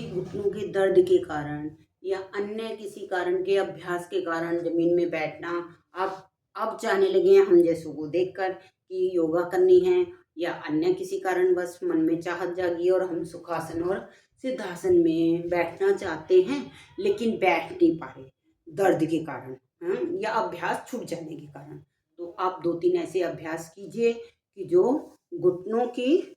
घुटनों के दर्द के कारण या अन्य किसी कारण के अभ्यास के कारण जमीन में बैठना आप अब जाने लगे हैं हम जैसों को देखकर कि योगा करनी है, या अन्य किसी कारण बस मन में चाहत जागी और हम सुखासन और सिद्धासन में बैठना चाहते हैं लेकिन बैठ नहीं पा रहे दर्द के कारण, या अभ्यास छूट जाने के कारण। तो आप 2-3 ऐसे अभ्यास कीजिए कि जो घुटनों की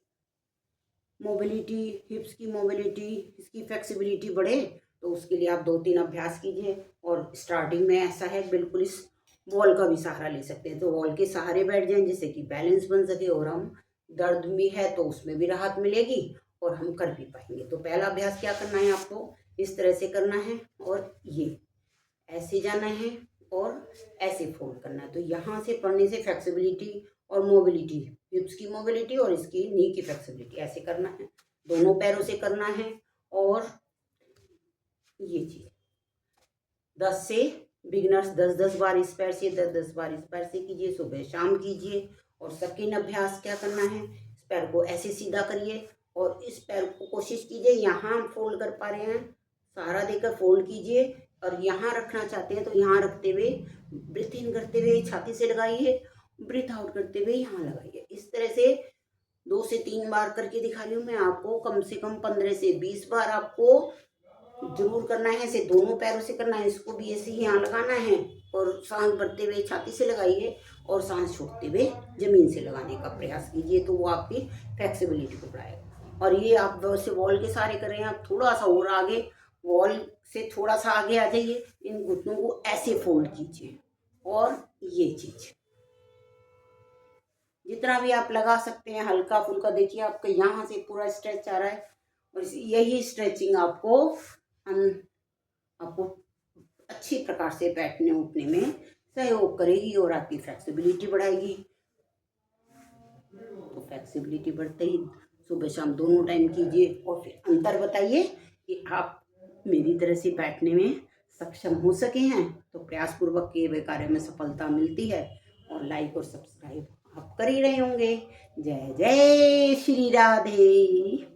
मोबिलिटी, हिप्स की मोबिलिटी, इसकी फ्लेक्सिबिलिटी बढ़े। तो उसके लिए आप 2-3 अभ्यास कीजिए। और स्टार्टिंग में ऐसा है बिल्कुल इस वॉल का भी सहारा ले सकते हैं, तो वॉल के सहारे बैठ जाएं जिससे कि बैलेंस बन सके और हम दर्द भी है तो उसमें भी राहत मिलेगी और हम कर भी पाएंगे। तो पहला अभ्यास क्या करना है, आपको इस तरह से करना है और ये ऐसे जाना है और ऐसे फोल्ड करना है। तो यहाँ से पढ़ने से फ्लेक्सिबिलिटी और मोबिलिटी, हिप्स की मोबिलिटी और इसकी नी की फ्लेक्सिबिलिटी ऐसे करना है, दोनों पैरों से करना है। और ये चीज 10 से बिगिनर्स 10-10 बार इस पैर से, 10-10 बार इस पैर से कीजिए, सुबह शाम कीजिए। और सेकेंड अभ्यास क्या करना है, इस पैर को ऐसे सीधा करिए और इस पैर को कोशिश कीजिए यहाँ फोल्ड कर पा रहे हैं, सहारा देकर फोल्ड कीजिए और यहाँ रखना चाहते हैं तो यहाँ रखते हुए ब्रीथ इन करते हुए छाती से लगाइए, ब्रीथ आउट करते हुए यहाँ लगाइए। इस तरह से 2 से 3 बार करके दिखा रही हूँ मैं आपको, कम से कम 15 से 20 बार आपको जरूर करना है। ऐसे दोनों पैरों से करना है, इसको भी ऐसे ही यहाँ लगाना है और सांस भरते हुए छाती से लगाइए और सांस छोड़ते हुए जमीन से लगाने का प्रयास कीजिए, तो वो आपकी फ्लेक्सिबिलिटी को बढ़ाएगा। और ये आप वैसे वॉल के सहारे कर रहे हैं, आप थोड़ा सा और आगे, वॉल से थोड़ा सा आगे आ जाइए, इन घुटनों को ऐसे फोल्ड कीजिए और ये चीज जितना भी आप लगा सकते हैं हल्का फुल्का। देखिए आपका यहाँ से पूरा स्ट्रेच आ रहा है और यही स्ट्रेचिंग आपको अच्छी प्रकार से बैठने उठने में सहयोग करेगी और आपकी फ्लेक्सिबिलिटी बढ़ाएगी। तो फ्लेक्सिबिलिटी बढ़ते ही सुबह शाम दोनों टाइम कीजिए और फिर अंतर बताइए कि आप मेरी तरह से बैठने में सक्षम हो सके हैं। तो प्रयासपूर्वक किए हुए कार्य में सफलता मिलती है और लाइक और सब्सक्राइब आप कर ही रहे होंगे। जय जय श्री राधे।